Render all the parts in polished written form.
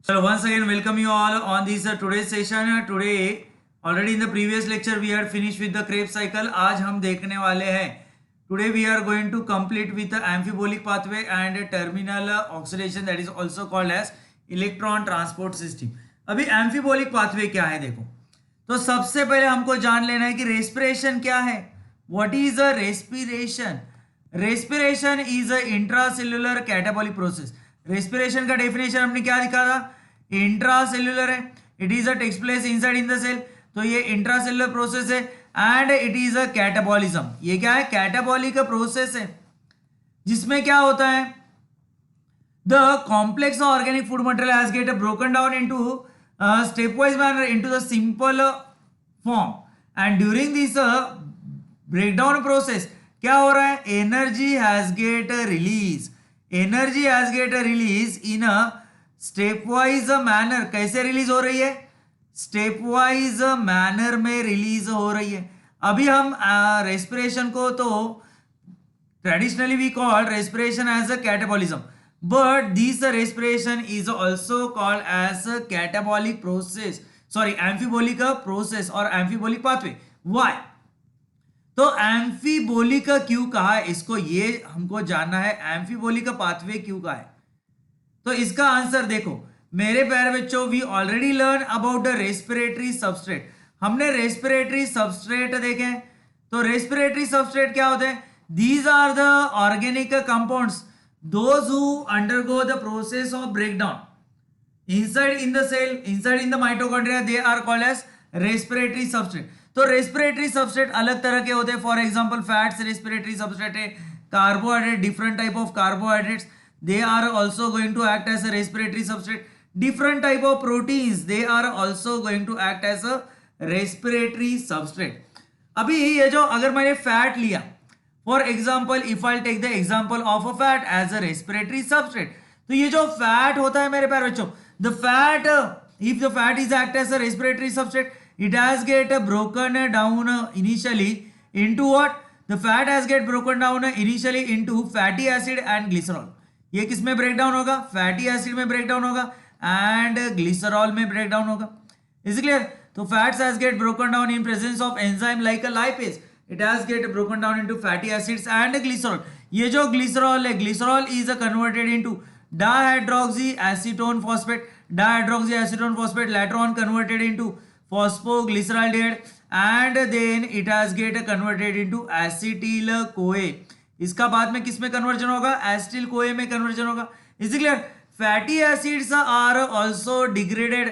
So once again, welcome you all on this today's session. Today, already in the previous lecture, we had finished with the Krebs cycle. आज हम देखने वाले हैं. Today we are going to complete with the amphibolic pathway and terminal oxidation, that is also called as electron transport system. अभी amphibolic pathway क्या है देखो. तो सबसे पहले हमको जान लेना है कि respiration क्या है. What is a respiration? Respiration is a intracellular catabolic process. Respiration का डेफिनेशन हमने क्या लिखा था, इंट्रासेल्युलर है, it is a takes place inside in the cell, तो ये इंट्रासेल्युलर प्रोसेस है and it is a catabolism. ये क्या है, कैटाबॉलिक प्रोसेस है जिसमें क्या होता है, the complex organic food material has get broken down into stepwise manner into the simple form and during this breakdown process क्या हो रहा है, energy has get release, energy has get release in a stepwise manner. कैसे release हो रही है, stepwise manner में release हो रही है. अभी हम रेस्पिरेशन को तो traditionally we call respiration as a catabolism, but this respiration is also called as a catabolic process, sorry amphibolic process or amphibolic pathway. Why? तो एम्फीबोलिक क्यों कहा है इसको, ये हमको जानना है. एम्फीबोलिक पाथवे क्यों कहा है, तो इसका आंसर देखो मेरे प्यारे बच्चों, we already learn about the respiratory substrate. हमने रेस्पिरेटरी सबस्ट्रेट देखे, तो रेस्पिरेटरी सबस्ट्रेट क्या होते हैं, these are the organic compounds those who undergo the process of breakdown inside in the cell, inside in the mitochondria, they are called as respiratory substrate. तो respiratory substrate अलग तरह के होते हैं, for example fats respiratory substrate है, carbohydrate different type of carbohydrates they are also going to act as a respiratory substrate, different type of proteins they are also going to act as a respiratory substrate. अभी ये जो अगर मैंने fat लिया, for example if I take the example of a fat as a respiratory substrate, तो ये जो fat होता है मेरे प्यारे बच्चों, the fat if the fat is act as a respiratory substrate, it has get broken down initially into what, the fat has get broken down initially into fatty acid and glycerol. ये किस में break down होगा, fatty acid में break down होगा and glycerol में break down होगा. Is clear. तो fats has get broken down in presence of enzyme like a lipase, it has get broken down into fatty acids and glycerol. ये जो glycerol है, glycerol is converted into dihydroxy acetone phosphate, dihydroxy acetone phosphate later on converted into phosphoglyceraldehyde and then it has get converted into acetyl CoA. इसका बाद में किस में conversion होगा, acetyl CoA में कन्वर्जन होगा. Is clear. Fatty acids are also degraded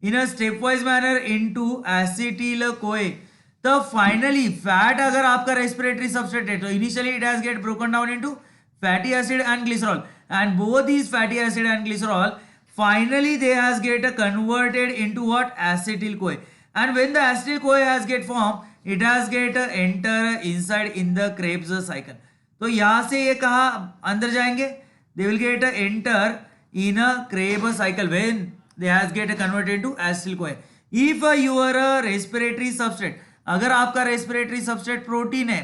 in a stepwise manner into acetyl CoA. तो finally fat अगर आपका रेस्पिरेटरी सबस्ट्रेट है, तो initially it has get broken down into fatty acid and glycerol and both these fatty acid and glycerol finally they has get converted into what, acetyl CoA. And when the acetyl CoA has get formed, it has get enter inside in the Krebs cycle. तो यहां से ये कहा अंदर जाएंगे, they will get enter in a Krebs cycle when they has get converted into acetyl CoA. If your respiratory substrate, अगर आपका respiratory substrate protein है,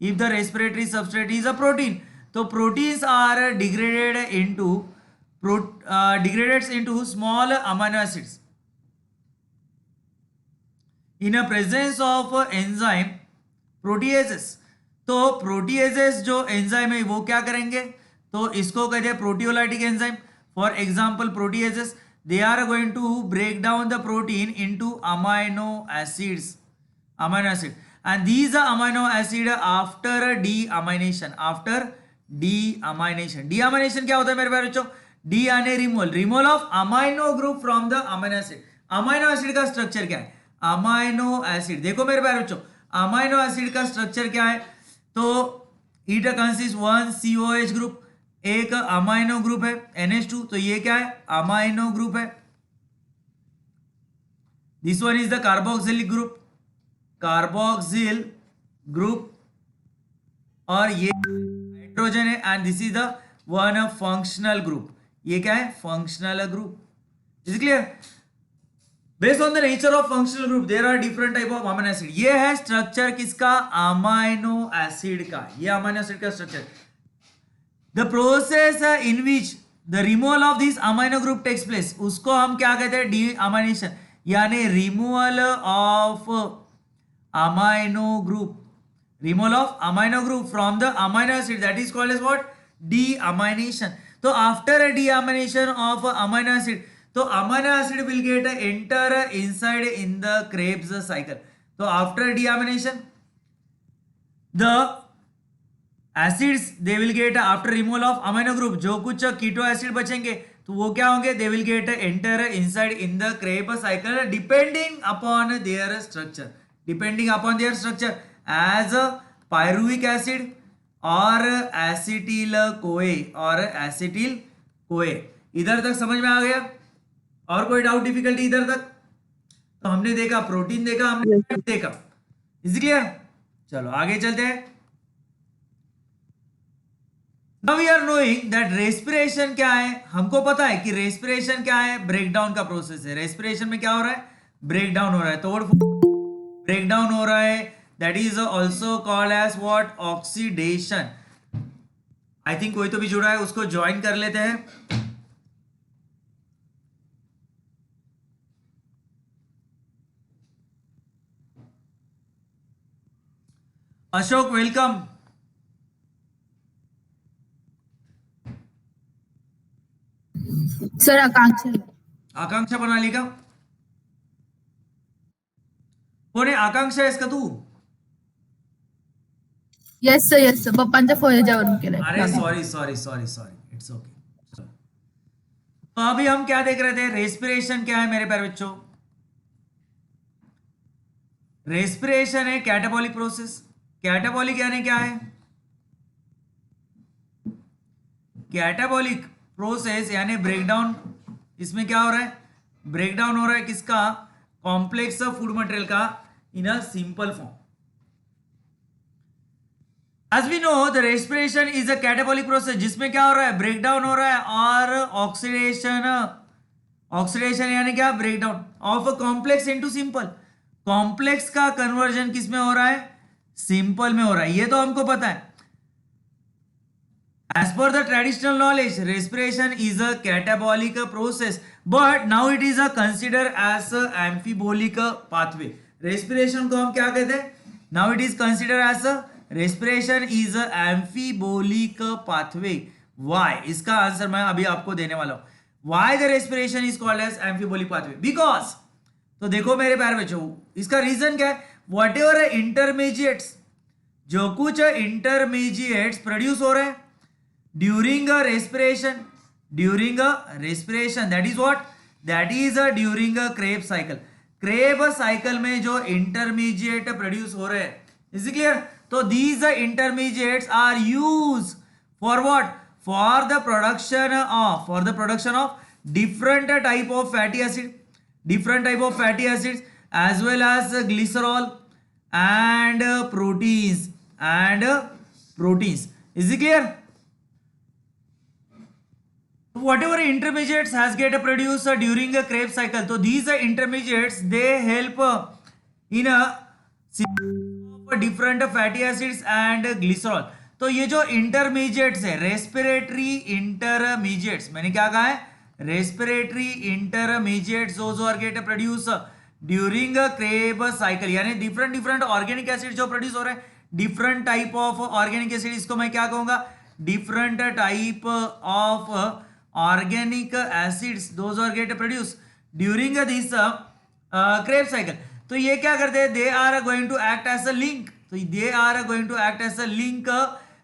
if the respiratory substrate is a protein, तो proteins are degraded into small amino acids in a presence of enzyme proteases. तो proteases जो enzyme है वो क्या करेंगे, तो इसको कहते हैं proteolytic enzyme. For example proteases, they are going to break down the protein into amino acid and these amino acid after deamination, deamination क्या होता है मेरे प्यारे बच्चों, डी यानी removal of amino group from the amino acid. Amino acid का structure क्या है, अमाइनो एसिड देखो मेरे प्यारे बच्चों, अमाइनो एसिड का स्ट्रक्चर क्या है, तो it consist one COH group, एक अमाइनो ग्रुप है NH2, तो ये क्या है, अमाइनो ग्रुप है. This one is the carboxylic group और ये हाइड्रोजन है and this is the one functional group. ये क्या है, functional group. Is clear. Based on the nature of functional group there are different type of amino acid. ये है structure किसका, amino acid का. ये अमाइनो एसिड का structure. The process in which the removal of this amino group takes place, उसको हम क्या कहते हैं, डी अमाइनेशन, यानी removal of amino group, removal of amino group from the amino acid, that is called as what, deamination. So after a deamination of amino acid, so amino acid will get enter inside in the Krebs cycle. So after deamination, the acids they will get after removal of amino group, जो कुछ keto acid बचेंगे तो वो क्या होंगे, they will get enter inside in the Krebs cycle depending upon their structure, depending upon their structure as pyruvic acid और acetyl कोए और एसिटिल कोए। इधर तक समझ में आ गया? और कोई डाउट डिफिकल्टी इधर तक? तो हमने देखा प्रोटीन, देखा हमने देखा, इज क्लियर? चलो आगे चलते हैं। Now we are knowing that respiration क्या है। हमको पता है कि रेस्पिरेशन क्या है, ब्रेकडाउन का प्रोसेस है। रेस्पिरेशन में क्या हो रहा है, ब्रेकडाउन हो रहा है, तोड़ ब्रेकडाउन हो रहा है, that is also called as what, oxidation. I think कोई तो भी जुड़ा है, उसको ज्वाइन कर लेते हैं। अशोक वेलकम। सर आकांक्षा, आकांक्षा बनाली का कोण आहे? आकांक्षा आहेस का तू? येस सर पप्पांच्या फोयाच्यावरून केलंय। अरे sorry sorry sorry sorry, it's okay. तो अभी हम क्या देख रहे थे, रेस्पिरेशन क्या है मेरे प्यारे बच्चों? रेस्पिरेशन है कैटाबॉलिक प्रोसेस। कैटाबॉलिक यानी क्या है, कैटाबॉलिक प्रोसेस यानी ब्रेकडाउन। इसमें क्या हो रहा है, ब्रेकडाउन हो रहा है किसका, कॉम्प्लेक्स फूड मटेरियल का in a simple form. As we know, the respiration is a catabolic process, जिसमें क्या हो रहा है, ब्रेकडाउन हो रहा है और ऑक्सीडेशन, ऑक्सीडेशन यानी क्या, breakdown of a complex into simple. Complex का कन्वर्जन किस में हो रहा है, सिंपल में हो रहा है, ये तो हमको पता है। As per the traditional knowledge, respiration is a catabolic process, but now it is considered as a amphibolic pathway. Respiration को हम क्या कहते हैं, now it is considered as a respiration is a amphibolic pathway. Why? इसका answer मैं अभी आपको देने वाला हूं। Why the respiration is called as amphibolic pathway? Because, तो देखो मेरे प्यारे बच्चों, इसका रीजन क्या है, whatever intermediates, जो कुछ इंटरमीडिएट्स प्रोड्यूस हो रहे हैं during a respiration, during a respiration, that is what, that is during a Krebs cycle. Krebs cycle में जो इंटरमीडिएट प्रोड्यूस हो रहे हैं, इज क्लियर? तो these intermediates are used for what, for the production of different type of fatty acid, different type of fatty acids as well as glycerol and proteins and proteins. Is it clear? Whatever intermediates has get produced during a Krebs cycle, so these intermediates they help in a different fatty acids and glycerol. तो ये जो intermediates है, respiratory intermediates, मैंने क्या कहा है, respiratory intermediates जो are get produce during Krebs cycle, यानी डिफरेंट डिफरेंट ऑर्गेनिक एसिड जो प्रोड्यूस हो रहे हैं, different type of organic acid, इसको मैं क्या कहूंगा, different type of organic acids those are get produce during this Krebs cycle. तो ये क्या करते हैं, they are going to act as a link, तो they are going to act as a link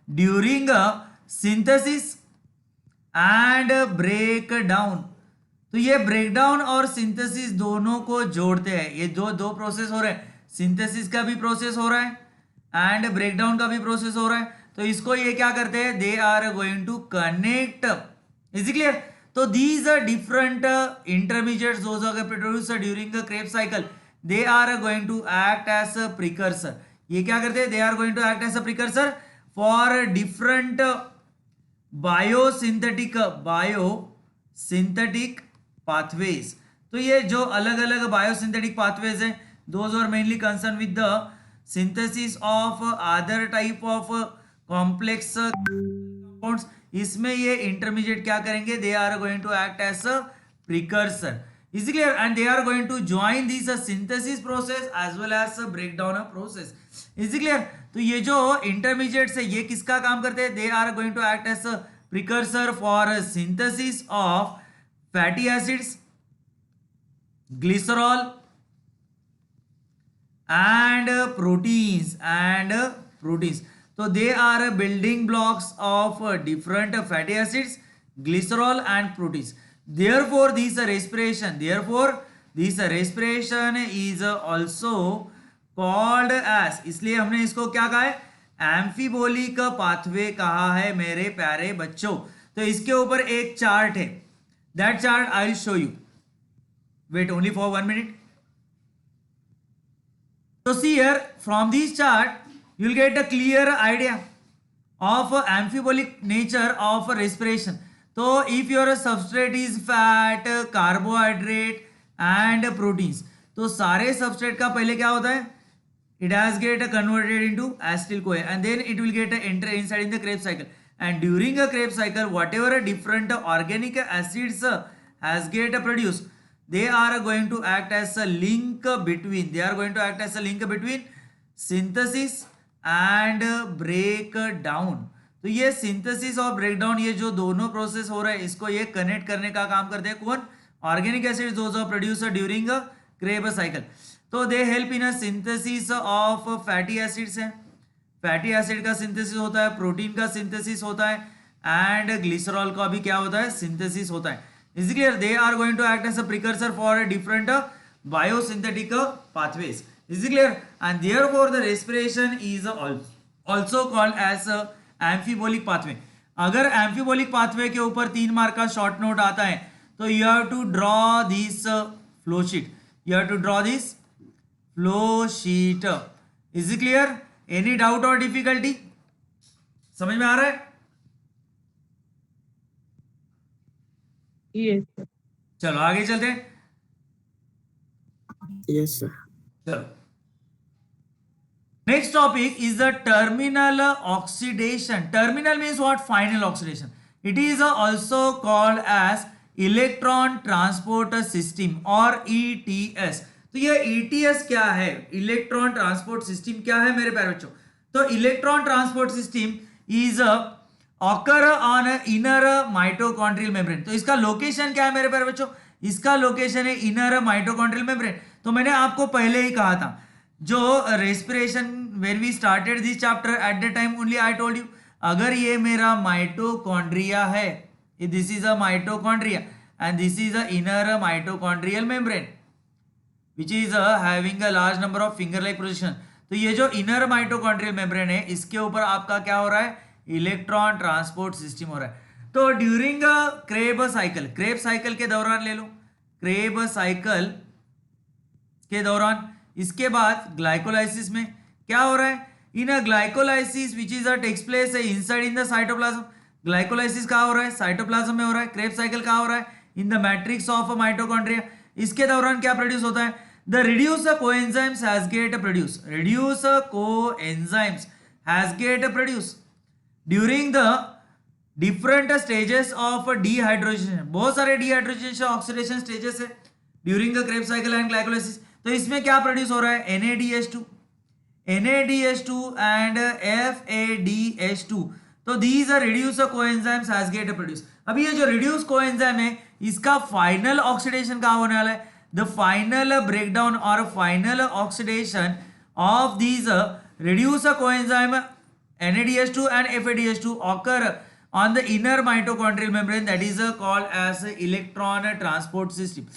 during synthesis and break down. तो ये breakdown और synthesis दोनों को जोड़ते हैं। ये जो दो प्रोसेस हो रहे हैं, सिंथेसिस का भी प्रोसेस हो रहा है एंड ब्रेकडाउन का भी प्रोसेस हो रहा है, तो इसको ये क्या करते हैं, they are going to connect. Is clear? तो these are different intermediates those are produced during the Krebs cycle, they are going to act as a precursor। ये क्या करते हैं, they are going to act as a precursor for different biosynthetic pathways। तो ये जो अलग अलग biosynthetic pathways हैं, those are mainly concerned with the synthesis of other type of complex compounds इसमें ये इंटरमीडिएट क्या करेंगे, they are going to act as a precursor. Is it clear? And they are going to join this synthesis process as well as breakdown process. Is it clear? तो ये जो intermediates है ये किसका काम करते हैं, they are going to act as a precursor for synthesis of fatty acids, glycerol and proteins. So they are building blocks of different fatty acids, glycerol and proteins. Therefore this respiration is also called as, इसलिए हमने इसको क्या कहा है, एम्फीबोलिक pathway कहा है मेरे प्यारे बच्चों. तो इसके ऊपर एक चार्ट है, that chart I will show you. Wait only for 1 minute. So see here, from this chart you will get a clear idea of amphibolic nature of respiration. So if your substrate is fat, carbohydrate and proteins, तो सारे substrate का पहले क्या होता है, it has get converted into acetyl CoA and then it will get enter inside in the Krebs cycle. And during a Krebs cycle, whatever different organic acids has get produced, they are going to act as a link between synthesis and breakdown. तो ये synthesis और breakdown, ये जो दोनों process हो रहा है इसको ये कनेक्ट करने का काम करते हैं कौन, organic acids those are produced during Krebs cycle. तो they help in a synthesis of fatty acids है, फैटी एसिड का सिंथेसिस होता है, प्रोटीन का सिंथेसिस होता है एंड ग्लिसरॉल का भी क्या होता है, सिंथेसिस होता है. Is it clear? They are going to act as a precursor for different biosynthetic pathways. Is it clear? And therefore the respiration is also called as amphibolic pathway. अगर amphibolic pathway के ऊपर 3 mark का short note आता है तो you have to draw this flow sheet. You have to draw this flow sheet. Is it clear? Any doubt or difficulty? समझ में आ रहा है? Yes, sir. चलो आगे चलते हैं. Yes, sir. चलो, next topic is the terminal oxidation. Terminal means what? Final oxidation. It is also called as electron transport system or ETS. तो ये ETS क्या है, इलेक्ट्रॉन ट्रांसपोर्ट सिस्टम क्या है मेरे प्यारे बच्चों? तो electron transport system is occur on inner mitochondrial membrane. तो इसका लोकेशन क्या है मेरे प्यारे बच्चों? इसका लोकेशन है इनर माइटोकॉन्ड्रियल मेम्ब्रेन. तो मैंने आपको पहले ही कहा था, जो respiration when we started this chapter at the time only I told you, अगर ये मेरा माइटोकॉन्ड्रिया है, this is a mitochondria and this is a inner mitochondrial membrane which is having a large number of finger like position. तो ये जो inner mitochondrial membrane है इसके ऊपर आपका क्या हो रहा है, इलेक्ट्रॉन ट्रांसपोर्ट सिस्टम हो रहा है. तो ड्यूरिंग क्रेब्स साइकिल के दौरान ले लो, क्रेब्स साइकिल के दौरान, इसके बाद ग्लाइकोलाइसिस में क्या हो रहा है, in a glycolysis which is takes place inside in the cytoplasm. Glycolysis कहाँ हो रहा है, साइटोप्लाज्म में हो रहा है. क्रेब्स साइकिल कहाँ हो रहा है, इन द मैट्रिक्स ऑफ माइटोकॉन्ड्रिया. इसके दौरान क्या प्रोड्यूस होता है, the reducer coenzymes has get produced. Reducer coenzymes has get produced during the different stages of dehydrogenation. बहुत सारे dehydrogenation ऑक्सीडेशन स्टेजेस है during the Krebs cycle and glycolysis. तो इसमें क्या प्रोड्यूस हो रहा है, NADH2 and FADH2. तो these are reducer coenzymes has get produced. अभी ये जो reduce coenzyme है इसका फाइनल ऑक्सीडेशन कहाँ होने वाला है, the final breakdown or final oxidation of these reducer coenzyme NADH2 and FADH2 occur on the inner mitochondrial membrane, that is called as electron transport system.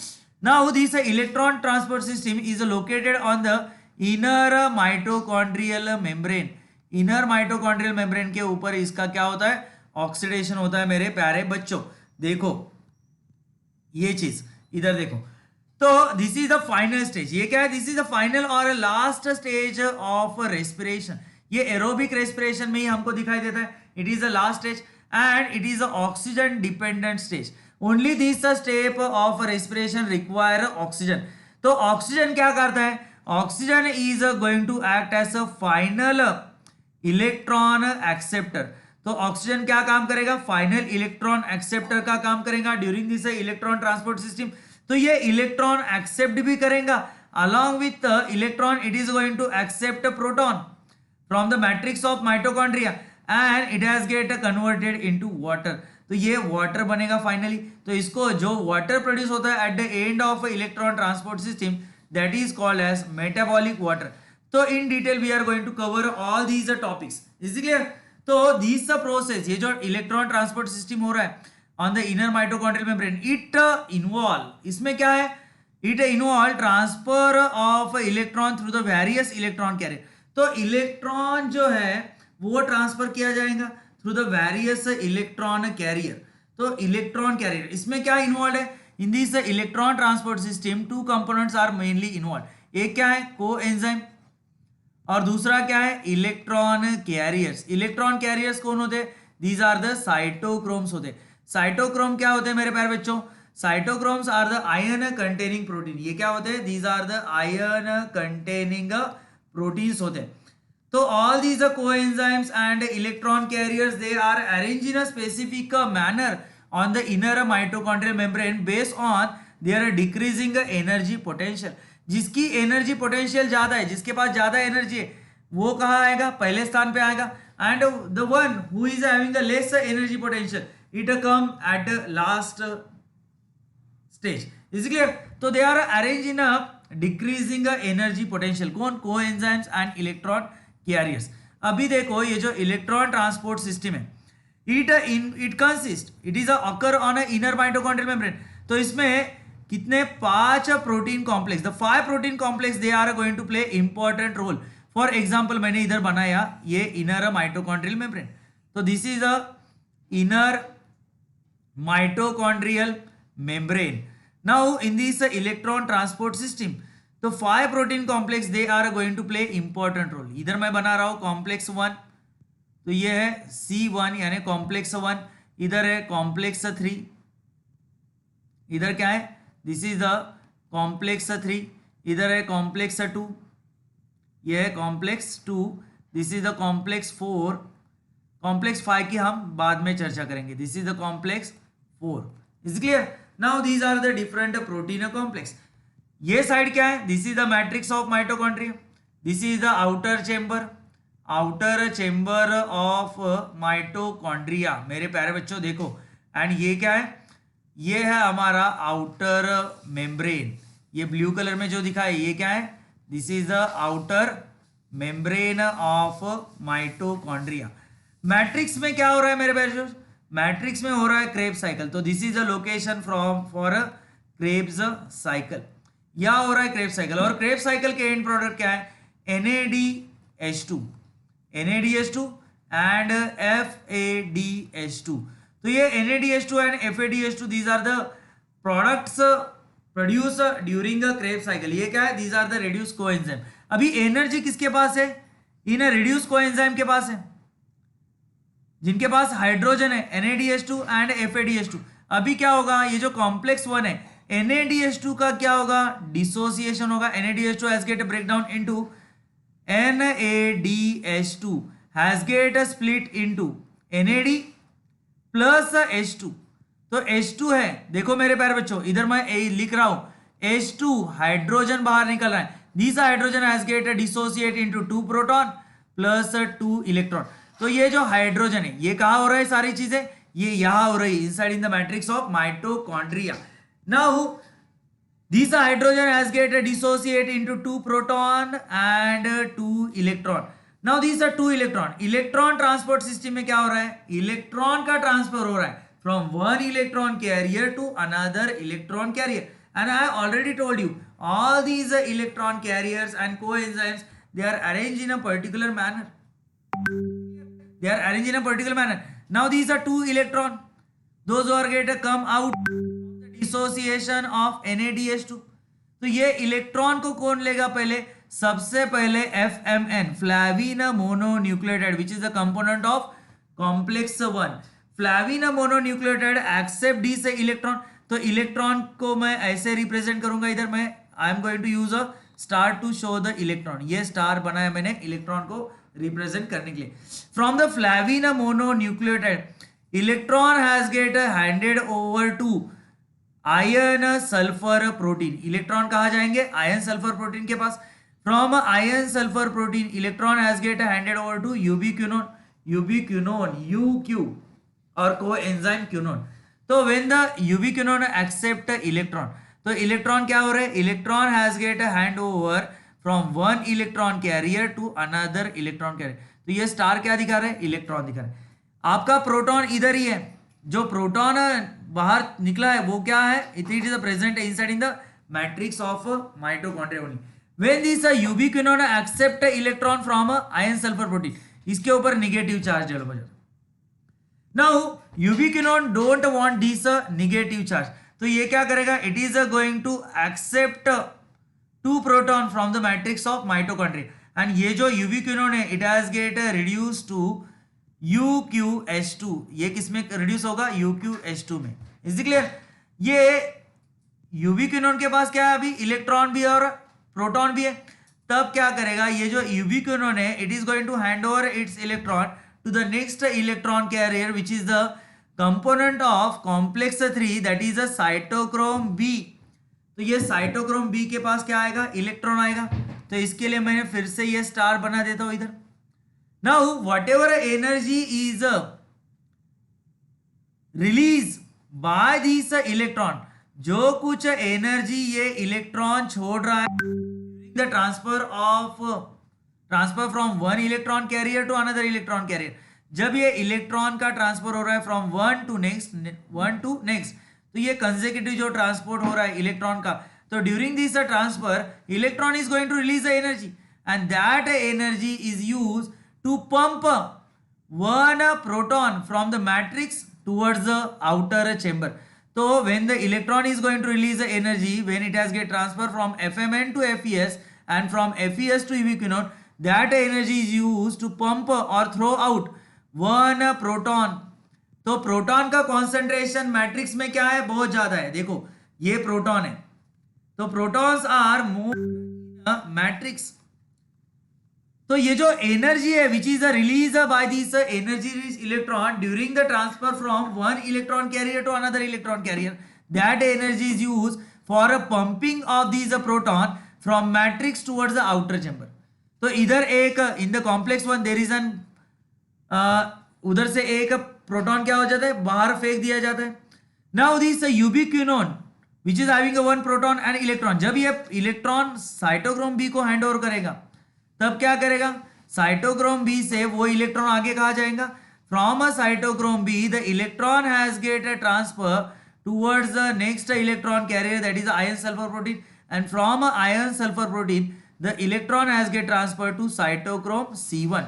Now this electron transport system is located on the inner mitochondrial membrane. Inner mitochondrial membrane के ऊपर इसका क्या होता है, oxidation होता है मेरे प्यारे बच्चों. देखो ये चीज इधर देखो, तो this is the final stage. ये क्या है, दिस इज द फाइनल और लास्ट स्टेज ऑफ रेस्पिरेशन. ये एरोबिक रेस्पिरेशन में ही हमको दिखाई देता है. It is the last stage and it is the oxygen dependent stage. Only this step of respiration require oxygen. तो ऑक्सीजन क्या करता है, oxygen is going to act as a final electron acceptor. तो ऑक्सीजन क्या काम करेगा, final electron acceptor का काम करेगा during this electron transport system. तो ये इलेक्ट्रॉन एक्सेप्ट भी करेगा, along with electron it is going to accept a proton from the matrix of mitochondria and it has get converted into water। तो ये water बनेगा फाइनली। तो इसको जो वाटर प्रोड्यूस होता है at the end of electron transport system that is called as metabolic water. तो in detail we are going to cover all these topics, is clear. तो दिस प्रोसेस, ये जो इलेक्ट्रॉन ट्रांसपोर्ट सिस्टम हो रहा है on the inner mitochondrial membrane, it involve, इसमें क्या है, it involve transfer of electron through the various electron carrier. तो इलेक्ट्रॉन जो है वो ट्रांसफर किया जाएगा through the various electron carrier. तो इलेक्ट्रॉन कैरियर इसमें क्या इन्वॉल्व है, in this electron transport system two components are mainly involve. एक क्या है, कोएंजाइम, और दूसरा क्या है, इलेक्ट्रॉन कैरियर्स। इलेक्ट्रॉन कैरियर्स कौन होते हैं, दीज आर द साइटोक्रोम्स होते हैं। साइटोक्रोम क्या होते हैं मेरे प्यारे बच्चों, cytochromes are the iron containing protein. ये क्या होते हैं, these are the iron containing proteins होते हैं। तो all these coenzymes and electron carriers they are arrange in a specific manner on the inner mitochondrial membrane based on their decreasing energy potential. जिसकी energy potential ज्यादा है, जिसके पास ज्यादा energy है, वो कहाँ आएगा, पहले स्थान पे आएगा। And the one who is having the less energy potential, it come at last stage, is clear. तो they are arrange in a decreasing energy potential, कौन, कोएंजाइम्स एंड इलेक्ट्रॉन कैरियर्स। अभी देखो ये जो इलेक्ट्रॉन ट्रांसपोर्ट सिस्टम है, it consist, it is occur on a inner mitochondrial membrane. तो इसमें कितने, 5 protein complex, the 5 protein complex they are going to play important role. For example मैंने इधर बनाया ये इनर माइटोकॉन्ड्रियल मेम्ब्रेन, तो this is a inner mitochondrial membrane. Now in this electron transport system, तो 5 protein complex they are going to play important role. इधर मैं बना रहा हूं कॉम्प्लेक्स 1, तो ये है C1 यानी कॉम्प्लेक्स 1, इधर है कॉम्प्लेक्स 3, इधर क्या है, दिस इज द कॉम्प्लेक्स 3, इधर है कॉम्प्लेक्स 2, ये है complex 2, this is the complex 4, complex 5 की हम बाद में चर्चा करेंगे, this is the complex 4, is clear. Now these are the different protein complex. ये साइड क्या है, this is the matrix of mitochondria, this is the outer chamber of mitochondria मेरे प्यारे बच्चों देखो। एंड ये क्या है, ये है हमारा आउटर मेम्ब्रेन, ये ब्लू कलर में जो दिखा है ये क्या है, this is the outer membrane of mitochondria. Matrix में क्या हो रहा है मेरे प्यारे, मैट्रिक्स में हो रहा है क्रेब्स साइकिल। तो this is a location for Krebs cycle, या हो रहा है क्रेब्स साइकिल। और क्रेब्स साइकिल के एंड प्रोडक्ट क्या है, NADH2 एंड FADH2। तो ये NADH2 and FADH2 these are the products produce during a Krebs cycle. ये क्या है, these are the reduce coenzyme. अभी एनर्जी किसके पास है, इन रिड्यूस कोएंजाइम के पास है, जिनके पास हाइड्रोजन है NADH2 एंड FADH2। अभी क्या होगा, ये जो कॉम्प्लेक्स 1 है NADH2 का क्या होगा, डिसोसिएशन होगा। NADH2 has get break down into NADH2 has get split into NAD plus H2। तो H2 है, देखो मेरे प्यारे बच्चों इधर मैं लिख रहा हूं H2, हाइड्रोजन बाहर निकल रहा है, this hydrogen has get dissociate into 2 proton plus 2 electron. तो ये जो हाइड्रोजन है ये कहां हो रहा है, सारी चीजें ये यहां हो रही है, inside in the matrix of mitochondria. Now this hydrogen has get dissociate into 2 proton and 2 electron. Now this are 2 electron. Electron transport system में क्या हो रहा है, इलेक्ट्रॉन का ट्रांसफर हो रहा है from one electron carrier to another electron carrier. And I already told you all these electron carriers and coenzymes they are arranged in a particular manner, they are arranged in a particular manner. Now these are 2 electron, those who are get come out from the dissociation of NADH2। तो ये electron को कौन लेगा, पहले सबसे पहले FMN, flavin mononucleotide, which is the component of complex 1। Flavin mononucleotide accept the से electron. तो इलेक्ट्रॉन को मैं ऐसे रिप्रेजेंट करूंगा, इधर मैं I am going to use a star to show the electron. ये स्टार बनाया मैंने इलेक्ट्रॉन को रिप्रेजेंट करने के लिए. From the flavin mononucleotide electron has get handed over to iron sulphur protein. Electron कहाँ जाएंगे? आयन सल्फर प्रोटीन के पास. From iron sulphur protein electron has get handed over to ubiquinone. Ubiquinone UQ or coenzyme quinone. तो when the ubiquinone accept electron, तो electron क्या हो रहा है? Electron has get hand over from one electron carrier to another electron carrier. तो ये star क्या दिखा रहा है? इलेक्ट्रॉन दिखा रहा है. आपका प्रोटॉन इधर ही है. जो प्रोटॉन बाहर निकला है वो क्या है? It is present inside in the matrix of mitochondria only. When this ubiquinone accept electron from iron sulphur protein, इसके ऊपर नेगेटिव चार्ज डेवलप हो जाता है. Now ubiquinone don't want this negative charge, तो ये क्या करेगा? It is going to accept 2 proton from the matrix of mitochondria. And ये जो यूबिक्विनोन है it has get reduce to UQH2. ये किसमें रिड्यूस होगा? UQH2 में. Is it clear? ये यूबिक्विनोन के पास क्या है? अभी इलेक्ट्रॉन भी है और प्रोटॉन भी है. तब क्या करेगा? ये जो यूबिक्विनोन है it is going to hand over its electron to the next electron carrier which is the component of complex 3 that is a cytochrome B. तो ये साइटोक्रोम B के पास क्या आएगा? इलेक्ट्रॉन आएगा. तो इसके लिए मैंने फिर से ये स्टार बना देता हूं इधर. Now whatever energy is released by this electron, जो कुछ एनर्जी ये इलेक्ट्रॉन छोड़ रहा है the transfer from one electron carrier to another electron carrier. जब ये इलेक्ट्रॉन का ट्रांसफर हो रहा है फ्रॉम वन टू नेक्स्ट, तो ये कंसेक्यूटिव जो ट्रांसपोर्ट हो रहा है इलेक्ट्रॉन का, तो during this transfer electron is going to release the energy and that energy is use to pump one proton from the matrix towards the outer chamber. So when the electron is going to release the energy, when it has get transfer from FMN to FES and from FES to ubiquinone, that energy is used to pump or throw out one proton. तो proton का concentration matrix में क्या है? बहुत ज्यादा है. देखो ये प्रोटॉन है, तो प्रोटॉन्स आर मोर मैट्रिक्स. तो ये जो एनर्जी है which is release by this energy release electron during the transfer from one electron carrier to another electron carrier, that energy is use for pumping of this proton from matrix towards the outer chamber. तो इधर एक in the complex one there is an उधर से एक proton क्या हो जाता है? बाहर फेंक दिया जाता है. Now this यूबिक्विनोन which is having one proton and electron, जब ये इलेक्ट्रॉन साइटोक्रोम B को हैंड ओवर करेगा तब क्या करेगा? साइटोक्रोम B से वो इलेक्ट्रॉन आगे कहा जाएगा? From a cytochrome B the electron has get a transfer towards the next electron carrier that is iron sulphur protein and from iron sulphur protein the electron has get transfer to cytochrome C1.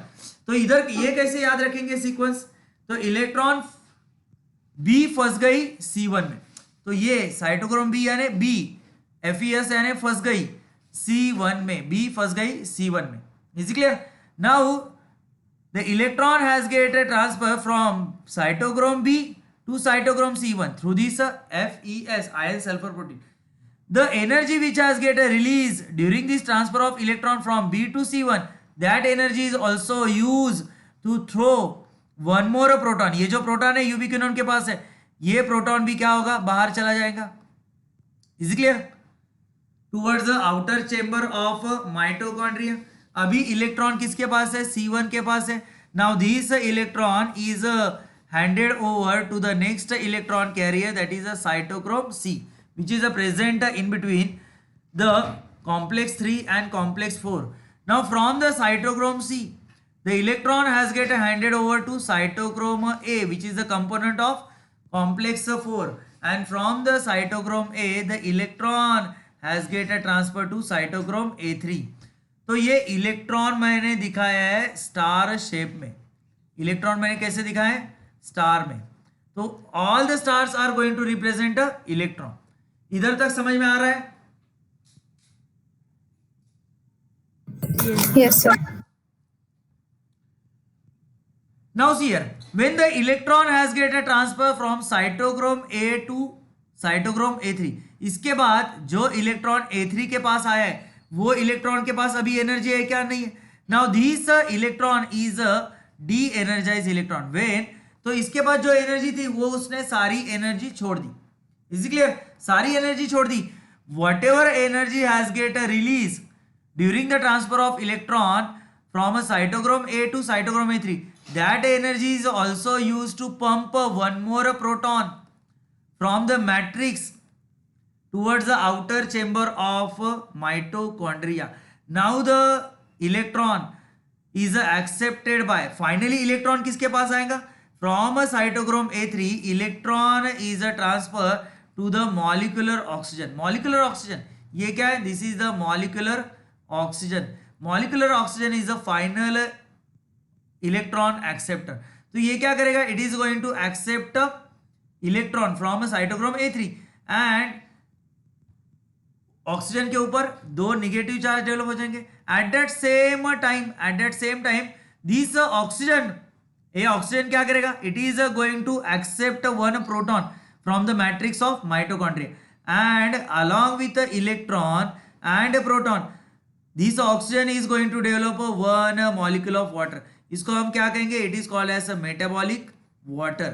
तो इधर ये कैसे याद रखेंगे sequence? तो electron B फंस गई C1 में, तो ये साइटोक्रोम B यानी B, FES यानी फंस गई C1 में, B फंस गई C1 में. Is it clear? Now the electron has get a transfer from cytochrome B to cytochrome C1 through this FES ion sulfur protein. The energy which has get a release during this transfer of electron from B to C1, that energy is also used to throw one more proton. ये जो proton है यूबिक्विनोन के पास है, ये proton भी क्या होगा? बाहर चला जाएगा. Is it clear? Towards the outer chamber of mitochondria. अभी इलेक्ट्रॉन किसके पास है? C1 के पास है. Now this electron is handed over to the next electron carrier that is a cytochrome C, which is present in between the complex 3 and complex 4. Now from the cytochrome C, the electron has get handed over to cytochrome A, which is the component of complex 4, and from the cytochrome A, the electron has get a transfer to cytochrome A3. तो ये electron मैंने दिखाया है star shape में. Electron मैंने कैसे दिखाया है? स्टार में. तो all the stars are going to represent a electron. इधर तक समझ में आ रहा है? Yes, sir. Now see here, when the electron has get a transfer from cytochrome A to cytochrome A3, इसके बाद जो इलेक्ट्रॉन A3 के पास आया है वो इलेक्ट्रॉन के पास अभी एनर्जी है क्या? नहीं है. Now this electron is a de energise electron when, तो इसके पास जो एनर्जी थी वो उसने सारी एनर्जी छोड़ दी. Is clear? सारी एनर्जी छोड़ दी. Whatever energy has get a release during the transfer of electron from a cytochrome A to cytochrome ए3, that energy is also used to pump one more proton from the matrix towards the outer chamber of mitochondria. Now the electron is accepted by, finally electron किसके पास आएगा? From a cytochrome A3 electron is a transfer to the molecular oxygen. Molecular oxygen ये क्या है? This is the molecular oxygen. Molecular oxygen is the final electron acceptor. तो ये क्या करेगा? It is going to accept electron from a cytochrome A3 and oxygen के ऊपर दो निगेटिव चार्ज डेवलप हो जाएंगे. At that same time this oxygen, ये ऑक्सीजन क्या करेगा? It is going to accept one proton from the matrix of mitochondria and along with electron and proton this oxygen is going to develop one molecule of water. इसको हम क्या कहेंगे? It is called as metabolic water.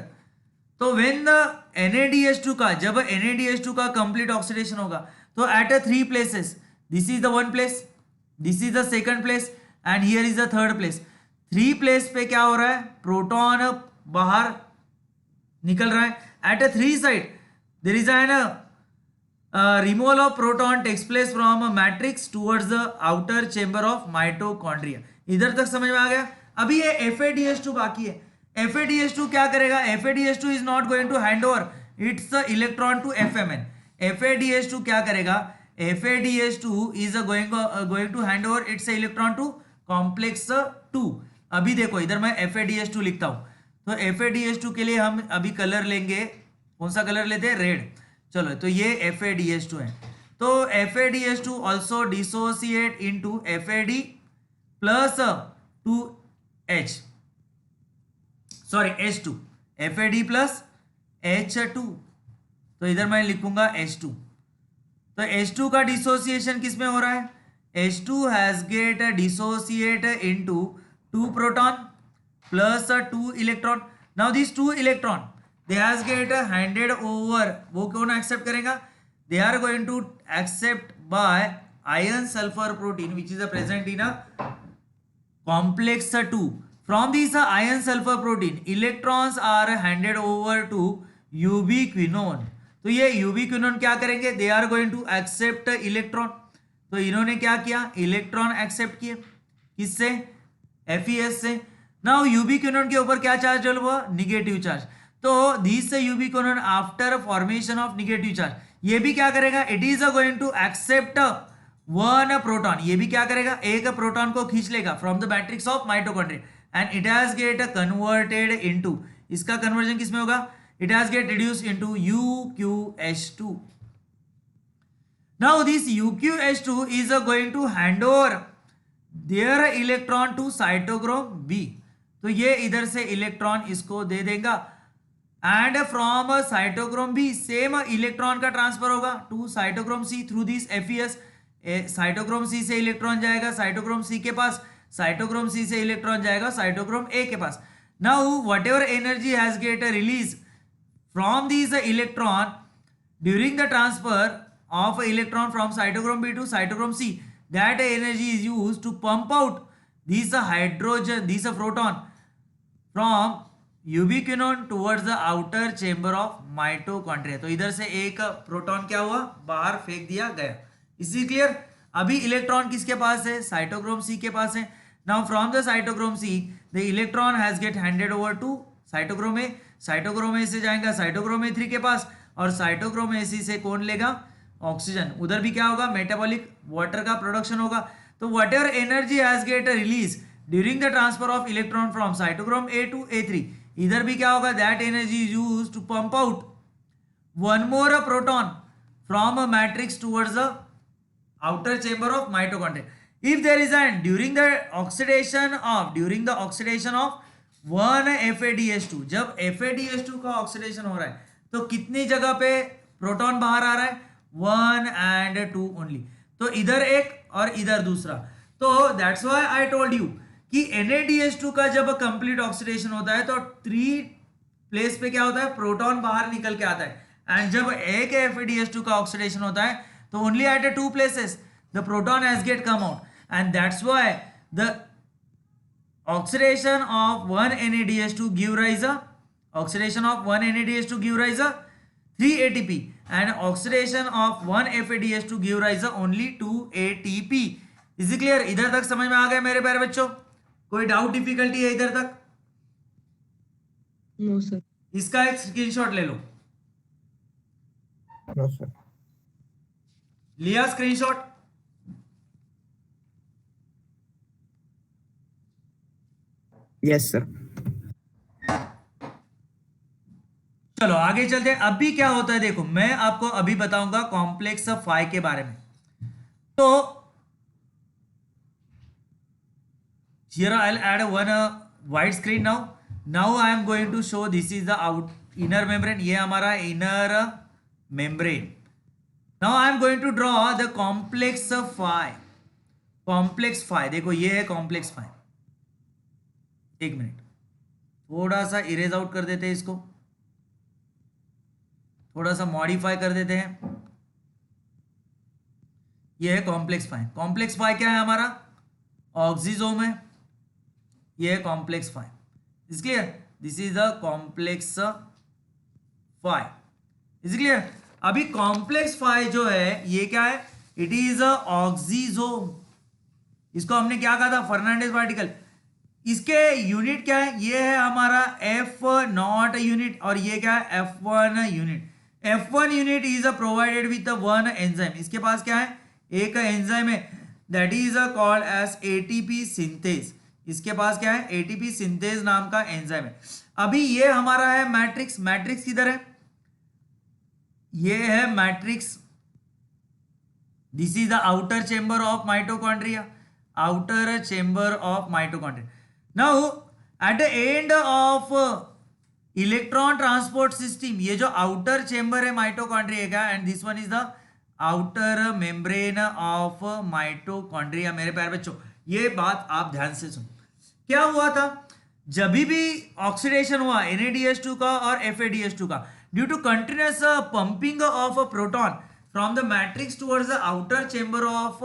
तो when the NaDH2 का, जब NaDH2 का complete oxidation होगा तो at 3 places, this is the 1 place, this is the 2nd place and here is the 3rd place. 3 place पे क्या हो रहा है? प्रोटॉन बाहर निकल रहा है. At 3 side there is an removal of proton takes place from matrix towards the outer chamber of mitochondria. इधर तक समझ में आ गया? अभी ये FADH2 बाकी है. FADH2 क्या करेगा? FADH2 is not going to hand over its electron to FMN. FADH2 क्या करेगा? FADH2 is going to hand over its electron to complex 2. अभी देखो इधर मैं FADH2 लिखता हूं. तो FADH2 के लिए हम अभी कलर लेंगे. कौन सा कलर लेते हैं? रेड. चलो तो ये FADH2 है. तो FADH2 also dissociate into FAD plus 2H, sorry H2, FAD plus H2. तो इधर मैं लिखूंगा H2. तो H2 का डिसोसिएशन किस में हो रहा है? H2 has get dissociate into 2 proton plus 2 electron. Now this 2 electron they has get handed over. वो कौन एक्सेप्ट करेगा? They are going to accept by iron sulphur protein which is present in a complex 2. From this iron sulfur protein electrons are handed over to ubiquinone. तो ये ubiquinone क्या करेंगे? They are going to accept electron. तो इन्होंने क्या किया? Electron accept किए. किससे? FeS से. नाउ यूबिक्विनोन के ऊपर क्या चार्ज डेवलप हुआ? Negative charge. तो this ubiquinone after formation of negative charge ये भी क्या करेगा? It is going to accept one proton. ये भी क्या करेगा? एक प्रोटॉन को खींच लेगा from the matrix of mitochondria and it has get converted into, इसका कन्वर्जन किसमें होगा? It has get reduced into UqH2. Now this UqH2 is going to hand over their electron to cytochrome B. तो ये इधर से electron इसको दे देगा and from cytochrome B same electron का ट्रांसफर होगा to cytochrome C through this FeS. Cytochrome C से इलेक्ट्रॉन जाएगा साइटोक्रोम C के पास, साइटोक्रोम C से इलेक्ट्रॉन जाएगा साइटोक्रोम A के पास. Now whatever energy has get release from this electron during the transfer of electron from cytochrome B to cytochrome C, that energy is used to pump out this hydrogen, this proton from यूबिक्विनोन towards the outer chamber of mitochondria. तो इधर से एक proton क्या हुआ? बाहर फेंक दिया गया. इसी क्लियर? अभी इलेक्ट्रॉन किसके पास है? साइटोक्रोम C के पास है. Now from the cytochrome C the electron has get handed over to cytochrome A. Cytochrome A से जाएगा साइटोक्रोम A3 के पास और साइटोक्रोम AC से कौन लेगा? ऑक्सीजन. उधर भी क्या होगा? मेटाबॉलिक वाटर का प्रोडक्शन होगा. तो whatever energy has get release during the transfer of electron from cytochrome A to A3, इधर भी क्या होगा? That energy is used to pump out one more proton from a matrix towards the outer chamber of mitochondria. If there is an during the oxidation of one FADH2, जब FADH2 का oxidation हो रहा है तो कितनी जगह पे proton बाहर आ रहा है? 1 and 2 ओनली. तो इधर एक और इधर दूसरा. तो that's why I told you कि NaDH2 का जब कंप्लीट ऑक्सीडेशन होता है तो 3 प्लेस पे क्या होता है, प्रोटॉन बाहर निकल के आता है, एंड जब एक FeDH2 का ऑक्सीडेशन होता है तो only at 2 places the proton has get come out, and that's why the oxidation of 1 NaDH2 give rise a 3 ATP, and oxidation of 1 FeDH2 give rise a only 2 ATP. Is clear? इधर तक समझ में आ गया मेरे प्यारे बच्चों? कोई doubt difficulty है इधर तक? No sir. इसका एक स्क्रीनशॉट ले लो। No sir. लिया स्क्रीनशॉट? Yes sir. चलो आगे चलते हैं। अभी क्या होता है देखो, मैं आपको अभी बताऊंगा कॉम्प्लेक्स फाई के बारे में। तो here I'll add one white screen now. Now I am going to show this is the inner membrane. ये हमारा inner membrane. Now I am going to draw the complex phi. Complex phi देखो ये है complex phi. एक minute, थोड़ा सा erase out कर देते हैं इसको, थोड़ा सा मॉडिफाई कर देते हैं। ये है कॉम्प्लेक्स फाई। कॉम्प्लेक्स फाई क्या है हमारा? ऑक्सीजोम है। ये है complex five. Is clear? This is the complex five. Is clear? अभी कॉम्प्लेक्स फाई जो है ये क्या है? It is a oxysome. इसको हमने क्या कहा था? फर्नांडिस पार्टिकल। इसके यूनिट क्या है? ये है हमारा F0 यूनिट, और ये क्या है? F1 unit. F1 unit is provided with one enzyme. इसके पास क्या है? एक एंजाइम है, that is called as ATP synthase. इसके पास क्या है? ATP सिंथेज नाम का एंजाइम है। अभी ये हमारा है मैट्रिक्स। मैट्रिक्स किधर है? ये है matrix. This is the outer chamber of mitochondria. Outer chamber of mitochondria. Now at the end of electron transport system, ये जो आउटर चेंबर है माइटोकॉन्ड्रिया का, and this one is the outer membrane of mitochondria. मेरे प्यारे बच्चों ये बात आप ध्यान से सुनो। क्या हुआ था? जब भी ऑक्सीडेशन हुआ NaDH2 का और FeDH2 का, due to continuous pumping of proton from the matrix towards the outer chamber of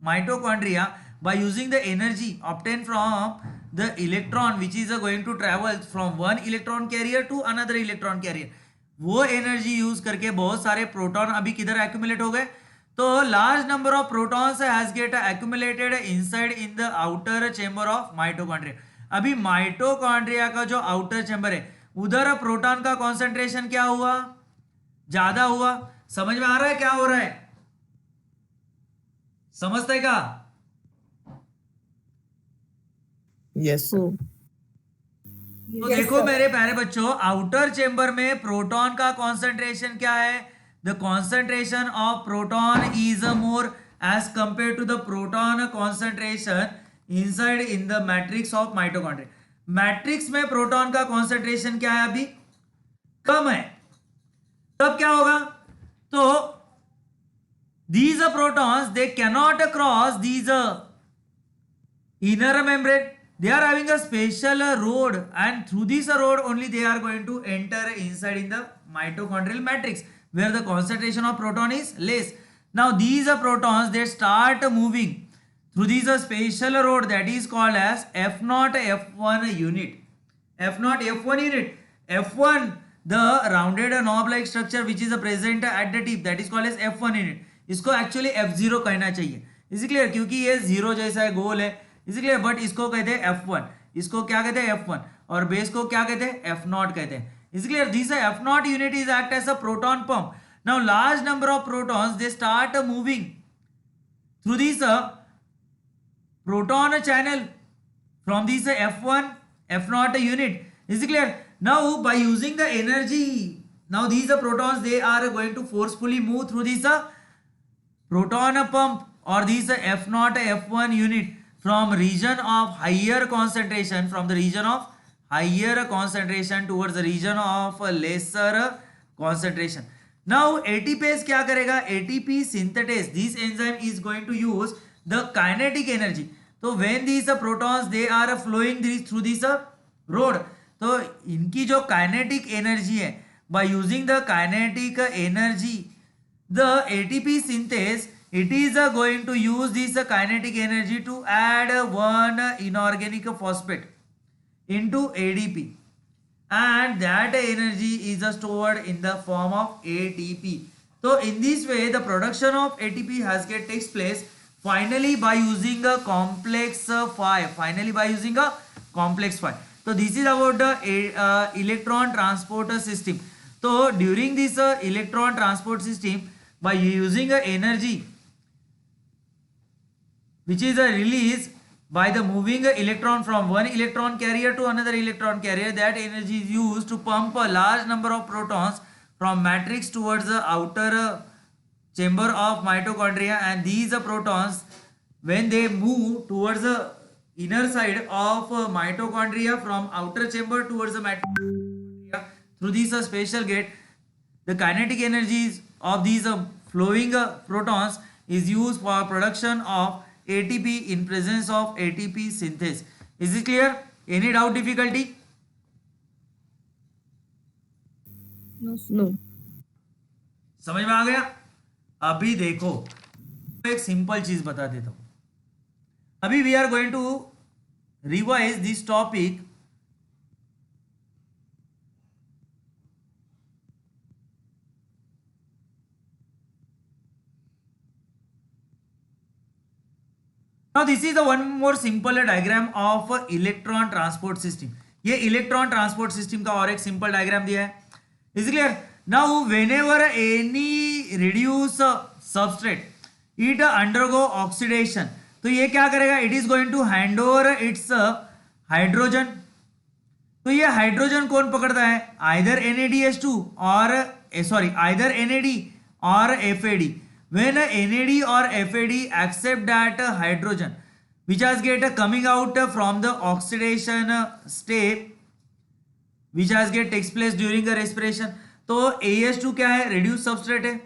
mitochondria by using the energy obtained from the electron which is going to travel from one electron carrier to another electron carrier, वो energy use करके बहुत सारे proton अभी किधर accumulate हो गए? तो large number of protons has get accumulated inside in the outer chamber of mitochondria. अभी माइटोकॉन्ड्रिया का जो आउटर चेंबर है उधर प्रोटॉन का कॉन्सेंट्रेशन क्या हुआ? ज्यादा हुआ। समझ में आ रहा है क्या हो रहा है? समझते का? Yes sir. तो देखो मेरे प्यारे बच्चों, आउटर चेंबर में प्रोटॉन का कॉन्सेंट्रेशन क्या है? The concentration of proton is more as compare to the proton concentration inside in the matrix of mitochondria. Matrix में प्रोटॉन का कॉन्सेंट्रेशन क्या है? अभी कम है। तब क्या होगा? तो these protons they cannot cross these inner membrane. They are having a special road, and through this road only they are going to enter inside in the mitochondrial matrix where the concentration of proton is less. Now these protons they start moving through this special road that is called as F0 F1 unit. F0 F1 unit. F1 the rounded knob like structure which is present at the tip, that is called as F1 unit. इसको actually F0 कहना चाहिए। Is clear? क्योंकि ये zero जैसा है, गोल है। Is clear? But इसको कहते हैं F1। इसको क्या कहते हैं? F1। और बेस को क्या कहते हैं? F0 कहते हैं। Is clear? This F0 unit is act as a proton pump. Now large number of protons they start moving through this proton channel from this F1 F0 unit. Is it clear? Now by using the energy, now these protons they are going to forcefully move through this proton pump or this F0 F1 unit from region of higher concentration, from the region of higher concentration towards the region of lesser concentration. Now ATPase क्या करेगा? ATP synthetase, this enzyme is going to use the kinetic energy. तो when these protons they are flowing through this road, तो इनकी जो kinetic energy है, by using the kinetic energy, the ATP synthase, it is going to use this kinetic energy to add one inorganic phosphate into ADP, and that energy is stored in the form of ATP. So in this way the production of ATP has takes place finally by using a complex phi. So this is about the electron transport system. So during this electron transport system, by using energy which is released by the moving electron from one electron carrier to another electron carrier, that energy is used to pump a large number of protons from matrix towards the outer chamber of mitochondria, and these protons, when they move towards the inner side of mitochondria from outer chamber towards the mitochondria through this special gate, the kinetic energies of these flowing protons is used for production of ATP in presence of ATP synthase. Is it clear? Any doubt, difficulty? No. समझ में आ गया? अभी देखो एक simple चीज बता देता हूं. अभी we are going to revise this topic. Now this is the one more simple diagram of electron transport system. ये इलेक्ट्रॉन ट्रांसपोर्ट सिस्टम का और एक सिंपल डायग्राम दिया है. Is clear? Now whenever any reduce substrate it undergo oxidation, तो ये क्या करेगा? It is going to hand over its hydrogen. तो ये हाइड्रोजन कौन पकड़ता है? Either NADH2 or either NAD और FAD. When NAD or FAD accept that hydrogen which has get coming out from the oxidation step which has get takes place during a respiration, तो AH2 क्या है? reduced substrate है.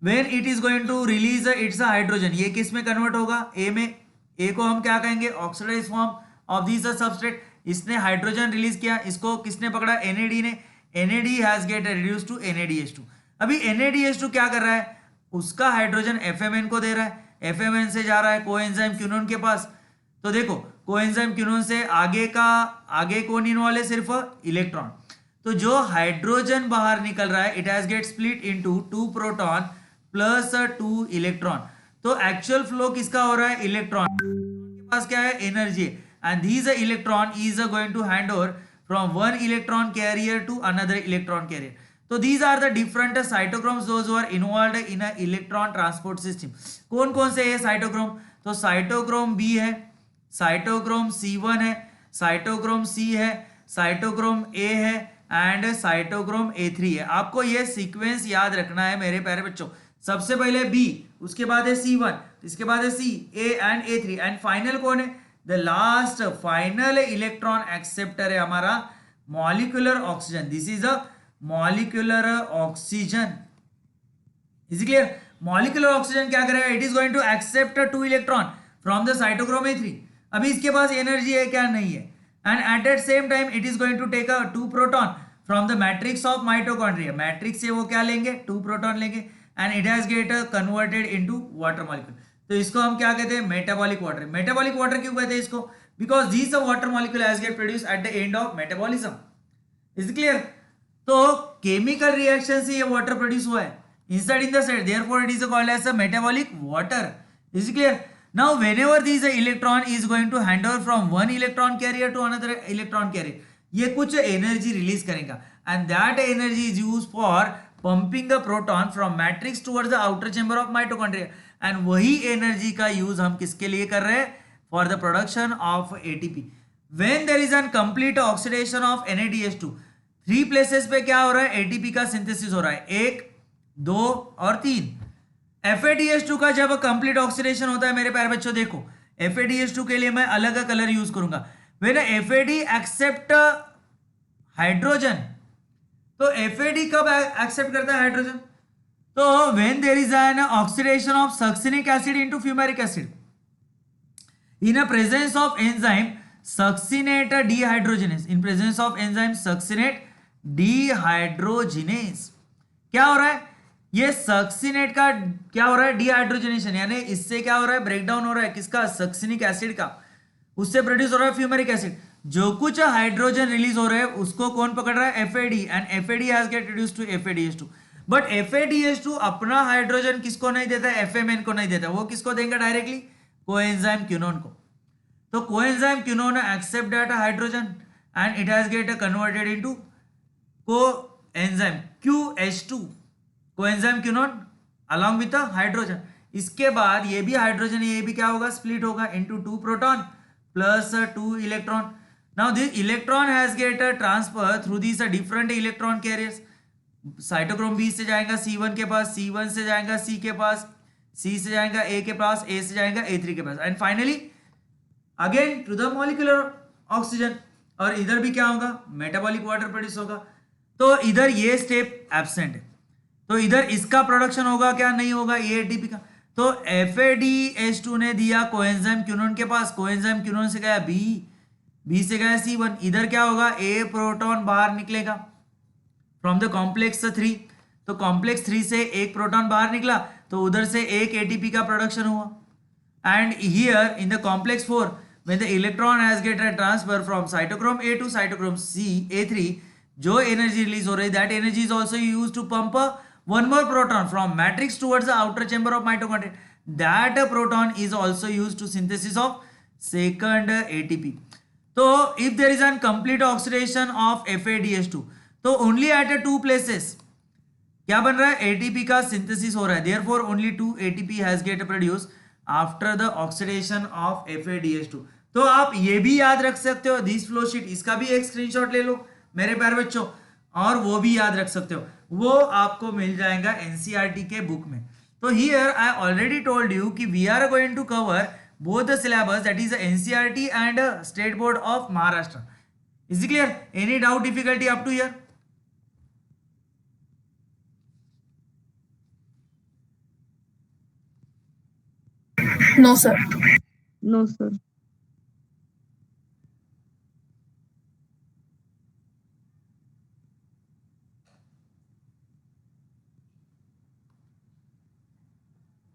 When it is going to release its hydrogen, ये किस में convert होगा? A में. A को हम क्या कहेंगे? Oxidise form of this substrate. इसने हाइड्रोजन रिलीज किया, इसको किसने पकड़ा? NAD ने. NAD has get reduce to NADH2. अभी NADH2 क्या कर रहा है? उसका हाइड्रोजन FMN को दे रहा है. FMN से जा रहा है कोएंजाइम क्यूनोन के पास. तो देखो कोएंजाइम क्यूनोन से आगे कौन इन्वॉल्व है? सिर्फ इलेक्ट्रॉन. तो जो हाइड्रोजन बाहर निकल रहा है, it has get split into 2 proton plus 2 electron. तो एक्चुअल फ्लो किसका हो रहा है? इलेक्ट्रॉन के पास क्या है? Energy. And this electron is going to hand over from one electron carrier to another electron carrier. तो these are the different cytochromes those who are involved in a electron transport system. कौन कौन से है cytochrome? तो cytochrome B है, cytochrome C1 है, cytochrome C है, cytochrome A है एंड साइटोक्रोम A3 है. आपको ये सीक्वेंस याद रखना है मेरे प्यारे बच्चों. सबसे पहले B, उसके बाद है C1, इसके बाद है C, A and A3 and final कौन है? The last final electron acceptor है हमारा molecular oxygen. This is a molecular oxygen. Is clear? Molecular oxygen क्या करेगा? It is going to accept 2 electron from the cytochrome A3. अभी इसके पास energy है क्या? नहीं है. And at that same time it is going to take 2 proton from the matrix of mitochondria. Matrix से वो क्या लेंगे? 2 प्रोटॉन लेंगे and it has get converted into water molecule. तो इसको हम क्या कहते हैं? Metabolic water. मेटाबॉलिक वाटर क्यों कहते हैं इसको? Because this water molecule has get produce at the end of metabolism. Is clear? तो केमिकल रिएक्शन से ये वाटर प्रोड्यूस हुआ है inside in the cell, therefore it is called as a metabolic water. Is it clear? Now whenever this electron is going to hand over from one electron carrier to another electron carrier, ये कुछ energy release करेगा and that energy is use for pumping the proton from matrix towards the outer chamber of mitochondria. And वही energy का use हम किसके लिए कर रहे हैं? For the production of ATP. When there is an complete oxidation of NADH2, 3 places पे क्या हो रहा है? ATP का सिंथेसिस हो रहा है. 1, 2 और 3. FADH2 का जब कंप्लीट ऑक्सीडेशन होता है मेरे प्यारे बच्चों, देखो FADH2 के लिए मैं अलग कलर यूज करूंगा. व्हेन FAD एक्सेप्ट हाइड्रोजन, तो FAD कब एक्सेप्ट करता है हाइड्रोजन? तो when there is an oxidation of succinic acid into fumaric acid. In a presence of enzyme succinate dehydrogenase, in presence of enzyme succinate dehydrogenase, क्या हो रहा है, ये सक्सिनेट का क्या हो रहा है, डिहाइड्रोजनेशन, यानी इससे क्या हो रहा है, ब्रेकडाउन हो रहा है किसका, सक्सिनिक एसिड का, उससे प्रोड्यूस हो रहा है फ्यूमेरिक एसिड। जो कुछ हाइड्रोजन रिलीज हो रहे हैं उसको कौन पकड़ रहा है, FAD, and FAD has get reduced to FADH2। But FADH2 अपना हाइड्रोजन किसको नहीं देता है, FMN को नहीं देता, वो किसको देंगे डायरेक्टली, कोएंजाइम क्यूनोन को। तो coenzyme quinone accept that hydrogen and it has get converted into coenzyme QH2, coenzyme quinone along with the hydrogen. इसके बाद ये भी हाइड्रोजन, ये भी क्या होगा, स्प्लिट होगा into 2 proton plus 2 electron. Now this electron has get transfer through this different electron carriers. Cytochrome B से जाएगा C1 के पास, C1 से जाएगा C के पास, C से जाएगा A के पास, A से जाएगा A3 के पास, and finally again to the molecular oxygen. और इधर भी क्या होगा, मेटाबॉलिक वाटर प्रोड्यूस होगा। तो इधर ये स्टेप एब्सेंट है, तो इधर इसका प्रोडक्शन होगा क्या, नहीं होगा, ये ATP का। तो FADH2 ने दिया कोएंजाइम क्यूनोन के पास, कोएंजाइम क्यूनोन से गया B से गया C1, इधर क्या होगा, A प्रोटॉन बाहर निकलेगा फ्रॉम द कॉम्प्लेक्स 3। तो कॉम्प्लेक्स 3 से एक प्रोटॉन बाहर निकला, तो उधर से एक ATP का प्रोडक्शन हुआ। And here in the complex 4 when the electron has get a transfer from cytochrome A to cytochrome A3, जो एनर्जी रिलीज हो रही है, that energy is also used to pump one more proton from matrix towards the outer chamber of mitochondria. That proton is also used to synthesis of second ATP. So if there is a complete oxidation of FADH2, तो only at 2 places क्या बन रहा है, ATP का synthesis हो रहा है, therefore only 2 ATP has get produced after the oxidation of FADH2। तो आप ये भी याद रख सकते हो, दिस फ्लो शीट, इसका भी एक स्क्रीनशॉट ले लो मेरे प्यारे बच्चों, और वो भी याद रख सकते हो, वो आपको मिल जाएगा NCERT के बुक में। तो here I already told you कि we are going to cover both the syllabus, that is NCERT and state board of Maharashtra. Is it clear, any doubt difficulty up to here? No sir. No, sir.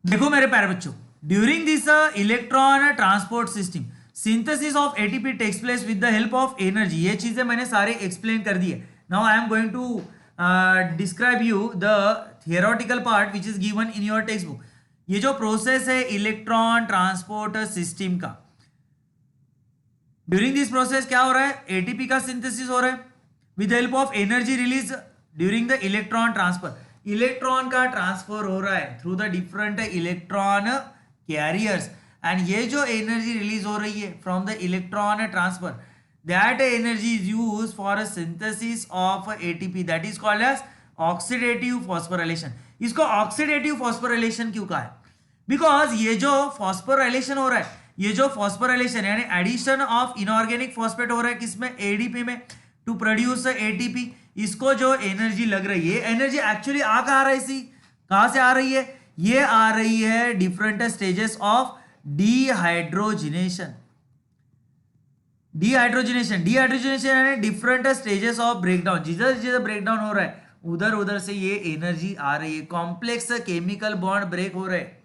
देखो मेरे प्यारे बच्चों, during this electron transport system synthesis of ATP takes place with the help of energy. ये चीजें मैंने सारे explain कर दी है। Now I am going to describe you the theoretical part which is given in your textbook. ये जो process है इलेक्ट्रॉन ट्रांसपोर्ट सिस्टम का, ड्यूरिंग दिस प्रोसेस क्या हो रहा है, ATP का सिंथेसिस हो रहा है with help of energy release during the electron transfer. Electron का ट्रांसफर हो रहा है through the different electron carriers, and ये जो एनर्जी रिलीज हो रही है from the electron transfer, that energy is used for synthesis of ATP, that is called as oxidative phosphorylation. इसको ऑक्सीडेटिव फॉस्फोराइलेशन क्यों कहा है, बिकॉज ये जो फॉस्फोराइलेशन हो रहा है, ये जो फॉस्फोराइलेशन यानी एडिशन ऑफ इनऑर्गेनिक फॉस्फेट हो रहा है किसमें, ADP में, टू प्रोड्यूस ATP। इसको जो एनर्जी लग रही है, एनर्जी एक्चुअली आ कहाँ रही सी, कहां से आ रही है, ये आ रही है different stages of dehydrogenation. Dehydrogenation यानी डिफरेंट स्टेजेस ऑफ ब्रेकडाउन, जिधर जिधर ब्रेकडाउन हो रहा है उधर उधर से ये एनर्जी आ रही है। कॉम्प्लेक्स केमिकल बॉन्ड ब्रेक हो रहे हैं,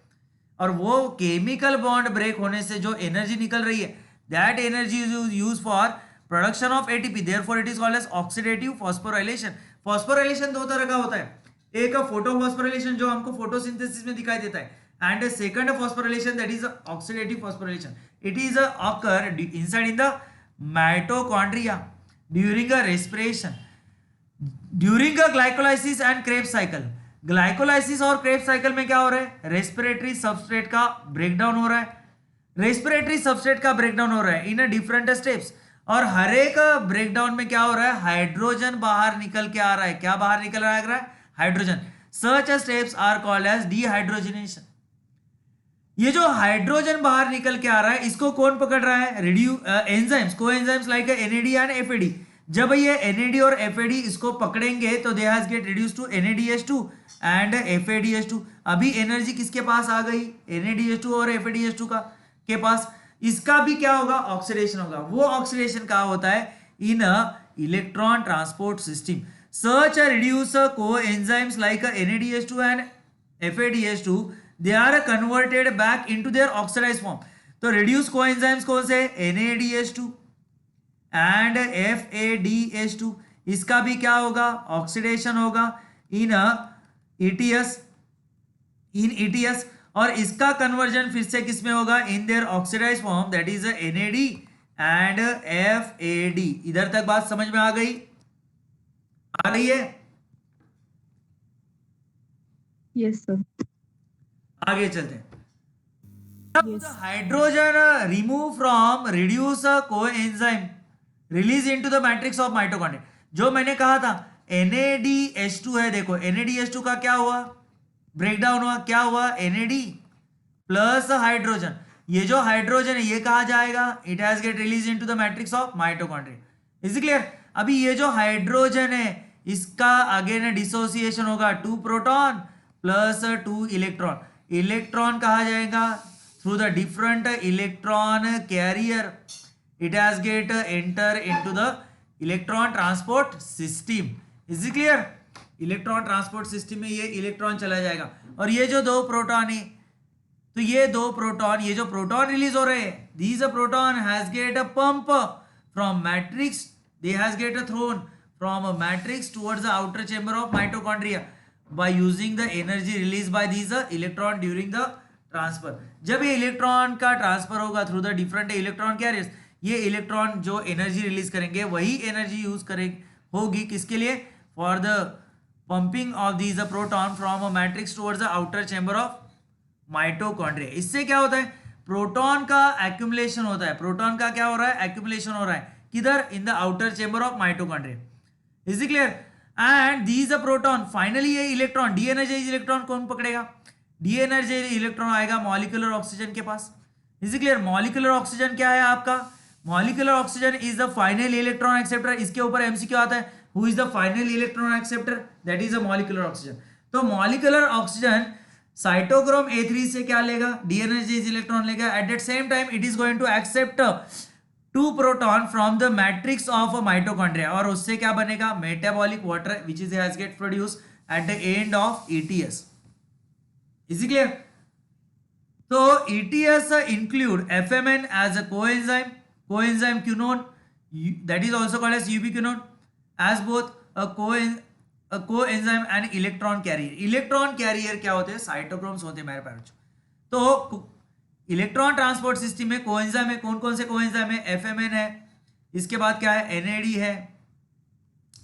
और वो केमिकल बॉन्ड ब्रेक होने से जो एनर्जी निकल रही है, that energy is used for production of ATP, therefore it is called as oxidative phosphorylation। phosphorylation दो तरह का होता है, एक फोटोफॉस्फोराइलेशन जो हमको फोटोसिंथेसिस में दिखाई देता है, and second phosphorylation that is oxidative phosphorylation. It is occur inside in the mitochondria during a respiration, during a glycolysis and Krebs cycle। Glycolysis और क्रेब्स साइकिल में क्या हो रहा है, रेस्पिरेटरी सबस्ट्रेट का ब्रेकडाउन हो रहा है, रेस्पिरेटरी सबस्ट्रेट का ब्रेकडाउन हो रहा है इन डिफरेंट स्टेप्स, और हर एक ब्रेकडाउन में क्या हो रहा है, हाइड्रोजन बाहर निकल के आ रहा है। क्या बाहर निकल रहा है, hydrogen. Such steps are called as dehydrogenation. ये जो हाइड्रोजन बाहर निकल के आ रहा है, इसको कौन पकड़ रहा है, enzymes, coenzymes like NAD and FAD। जब ये NAD और FAD इसको पकड़ेंगे तो they has get reduce to NADH2 and FADH2। अभी एनर्जी किसके पास आ गई, NADH2 और FADH2 का के पास, इसका भी क्या होगा, ऑक्सीडेशन होगा। वो ऑक्सीडेशन कहाँ होता है, in electron transport system. Such a reducer coenzymes like NADH2 and FADH2 they are converted back into their oxidized form. तो reduce coenzymes कौन से, NADH2 and FADH2, इसका भी क्या होगा, ऑक्सीडेशन होगा इन ETS, और इसका कन्वर्जन फिर से किस में होगा, in their oxidised form, that is NAD and FAD। इधर तक बात समझ में आ गई, आ रही है? Yes, sir. आगे चलते हैं। Hydrogen remove from reduce coenzyme release into the matrix of mitochondria. जो मैंने कहा था NADH2 है, देखो NADH2 का क्या हुआ, ब्रेकडाउन हुआ, क्या हुआ, NAD प्लस हाइड्रोजन। ये जो हाइड्रोजन है ये कहा जाएगा, it has get release into the matrix of mitochondria. Is clear? अभी ये जो हाइड्रोजन है इसका अगेन डिसोसिएशन होगा, 2 प्रोटॉन प्लस 2 इलेक्ट्रॉन। इलेक्ट्रॉन कहा जाएगा through the different electron carrier, it has get enter into the electron transport system. Is it clear? Electron transport system में ये इलेक्ट्रॉन चला जाएगा, और ये जो 2 प्रोटॉन है, तो ये 2 प्रोटॉन, ये जो प्रोटॉन रिलीज हो रहे हैं, these proton has get a pump from matrix, they has get a thrown from a matrix towards the outer chamber of mitochondria by using the energy released by these electron during the transfer। जब ये electron का transfer होगा through the different electron carriers, ये electron जो energy release करेंगे वही energy use करेंगे होगी किसके लिए, for the pumping of these proton from a matrix towards the outer chamber of mitochondria. इससे क्या होता है, प्रोटॉन का एक्यूमुलेशन होता है, प्रोटॉन का क्या हो रहा है, एक्यूमुलेशन हो रहा है, किधर, in the outer chamber of mitochondria. Is it clear? And these proton, finally ये इलेक्ट्रॉन, डी एनर्जाइज इलेक्ट्रॉन कौन पकड़ेगा, डी एनर्जाइज इलेक्ट्रॉन आएगा मॉलिक्यूलर ऑक्सीजन के पास। Is it clear? Molecular oxygen क्या है आपका, molecular oxygen is the final electron acceptor. इसके ऊपर एमसीक्यू आता है, who is the final electron acceptor, that is a molecular oxygen. तो मॉलिक्यूलर ऑक्सीजन साइटोक्रोम A3 से क्या लेगा, डी एनर्जाइज इलेक्ट्रॉन लेगा। At that same time it is going to accept 2 proton from the matrix of a mitochondria, और उससे क्या बनेगा, metabolic water which is has get produce at the end of ETS। Is it clear? तो ETS include FMN as a coenzyme quinone, that is also called as ubiquinone, as both a coenzyme and electron carrier। Electron carrier क्या होते हैं, cytochromes होते हैं मेरे पास। तो electron transport system में coenzyme में कौन कौन से कोएंजाइम है, FMN है, इसके बाद क्या है, NAD है,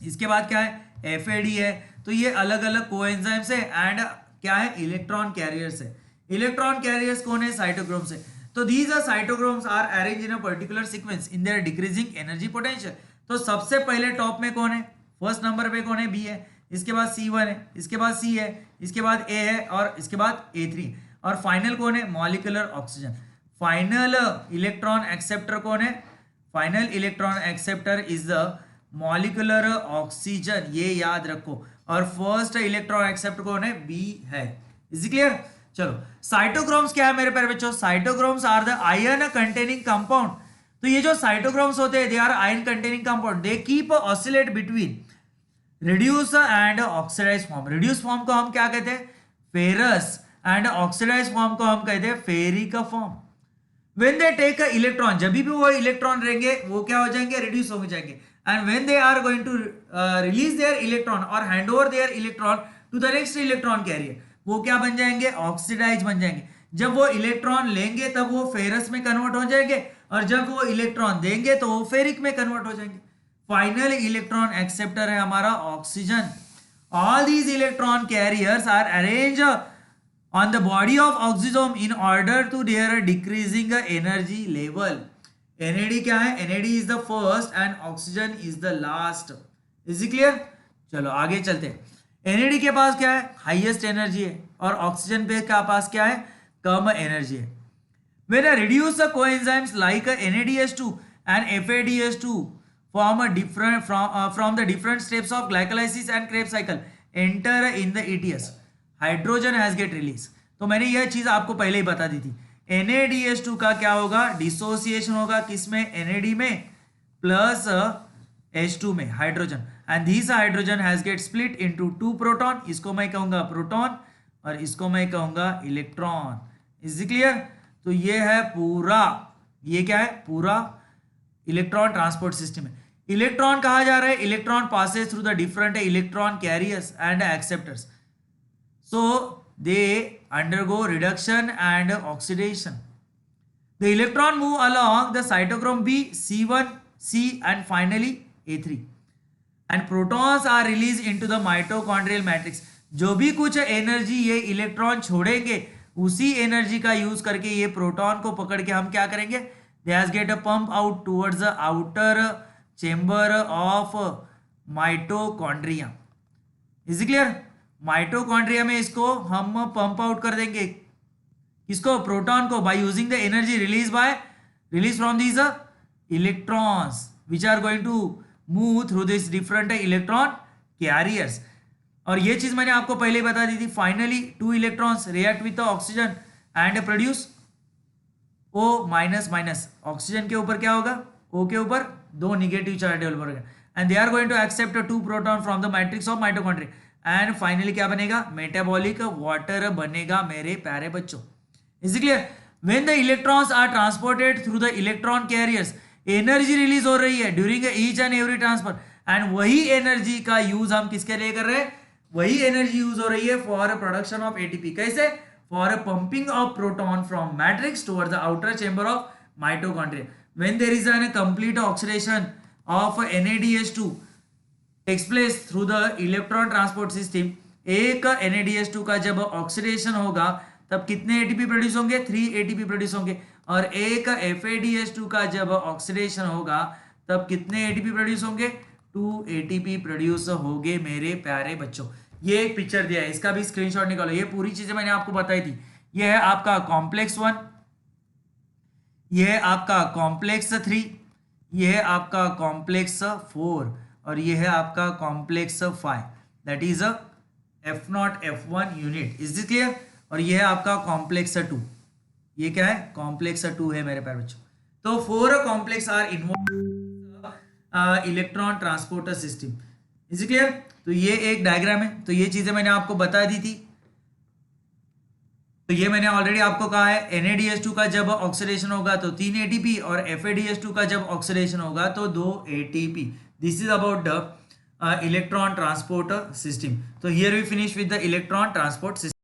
इसके बाद क्या है, FAD है। तो ये अलग अलग कोएंजाइम्स है एंड क्या है, इलेक्ट्रॉन कैरियर्स है। इलेक्ट्रॉन कैरियर्स कौन है, साइटोक्रोम्स है। तो these are cytochromes are arrange in a particular sequence in their decreasing energy potential. तो सबसे पहले टॉप में कौन है, फर्स्ट नंबर पे कौन है, B है, इसके बाद C1 है, इसके बाद C है, इसके बाद A है, और इसके बाद A3, और फाइनल कौन है, molecular oxygen. Final electron acceptor कौन है, final electron acceptor is the molecular oxygen, ये याद रखो। और फर्स्ट इलेक्ट्रॉन एक्सेप्टर कौन है, B है। Is clear? चलो, साइटोक्रोम्स क्या है मेरे प्यारे बच्चों, cytochromes are the iron containing compound. तो ये जो साइटोक्रोम्स होते हैं, they are iron containing compound, they keep oscillate between reduce and oxidise form. Reduce form को हम क्या कहते हैं, फेरस, एंड ऑक्सीडाइज फॉर्म को हम कहते हैं ferric form. When they take a electron, जब भी वो इलेक्ट्रॉन रहेंगे वो क्या हो जाएंगे, रिड्यूस हो जाएंगे। And when they are going to release their electron और hand over their electron to the next electron carrier, वो क्या बन जाएंगे, ऑक्सीडाइज बन जाएंगे। जब वो इलेक्ट्रॉन लेंगे तब वो फेरस में कन्वर्ट हो जाएंगे, और जब वो इलेक्ट्रॉन देंगे तो वो फेरिक में कन्वर्ट हो जाएंगे। फाइनल इलेक्ट्रॉन एक्सेप्टर है हमारा oxygen. All these electron carriers are arrange on the body of oxysome in order to their decreasing energy level। NAD क्या है, NAD is the first and oxygen is the last। is it clear? चलो आगे चलते हैं। NAD के पास क्या है, हाईएस्ट एनर्जी है, और ऑक्सीजन पे का पास क्या है, कम एनर्जी है। When a reduce coenzymes like NADH2 and FADH2 form a different from the different steps of glycolysis and Krebs cycle enter in the ETS, hydrogen has get release. तो मैंने यह चीज आपको पहले ही बता दी थी NaDH2 का क्या होगा, डिसोसिएशन होगा किसमें, NAD में प्लस H2 में hydrogen, and this hydrogen has get split into 2 proton, इसको मैं कहूंगा प्रोटॉन और इसको मैं कहूंगा इलेक्ट्रॉन। Is it clear? तो ये है पूरा, ये क्या है, पूरा इलेक्ट्रॉन ट्रांसपोर्ट सिस्टम है। इलेक्ट्रॉन कहा जा रहा है, electron passes through the different electron carriers and acceptors, so they undergo reduction and oxidation. The electron move along the cytochrome B, C1, C and finally A3, and protons are released into the mitochondrial matrix. जो भी कुछ energy ये electron छोड़ेंगे उसी energy का use करके ये proton को पकड़ के हम क्या करेंगे, they has get a pump out towards the outer chamber of mitochondria. Is it clear? Mitochondria में इसको हम पंप आउट कर देंगे, इसको प्रोटॉन को, by using the energy release from these electrons which are going to move through this different electron carriers. और ये चीज मैंने आपको पहले बता दी थी, finally 2 electrons react with the oxygen and produce O minus minus, oxygen के ऊपर क्या होगा, O के ऊपर 2 निगेटिव चार्ज डेवलप होगा, and they are going to accept 2 proton from the matrix of mitochondria, and finally क्या बनेगा, मेटाबॉलिक वाटर बनेगा मेरे प्यारे बच्चों। Is clear? When the electrons are transported through the electron carriers, energy release हो रही है during each and every transfer, and वही एनर्जी का यूज हम किसके लिए कर रहे हैं, वही एनर्जी यूज हो रही है फॉर प्रोडक्शन ऑफ एटीपी। कैसे? For pumping of proton from matrix towards the outer chamber of mitochondria. When there is an complete oxidation of NaDH2 takes place through the electron transport system, एक NaDH2 का जब oxidation होगा तब कितने ATP produce होंगे, 3 ATP produce होंगे, और एक FADH2 का जब ऑक्सीडेशन होगा तब कितने ATP प्रोड्यूस होंगे, 2 ATP प्रोड्यूस होंगे मेरे प्यारे बच्चों। ये एक पिक्चर दिया है, इसका भी स्क्रीनशॉट निकालो, ये पूरी चीजें मैंने आपको बताई थी। ये है आपका कॉम्प्लेक्स 1, ये है आपका कॉम्प्लेक्स 3, ये है आपका कॉम्प्लेक्स 4 और ये है आपका complex 5, that is F0 F1 unit. Is this clear? और ये है आपका कॉम्प्लेक्स 2, ये क्या है, कॉम्प्लेक्स 2 है मेरे प्यारे बच्चों। तो 4 complex are involve electron transporter system. Is this clear? तो ये एक डायग्राम है, तो ये चीजें मैंने आपको बता दी थी। तो ये मैंने ऑलरेडी आपको कहा है, NaDH2 का जब ऑक्सीडेशन होगा तो 3 ATP और FADH2 का जब ऑक्सीडेशन होगा तो 2 ATP। This is about the electron transport system. So here we finish with the electron transport system.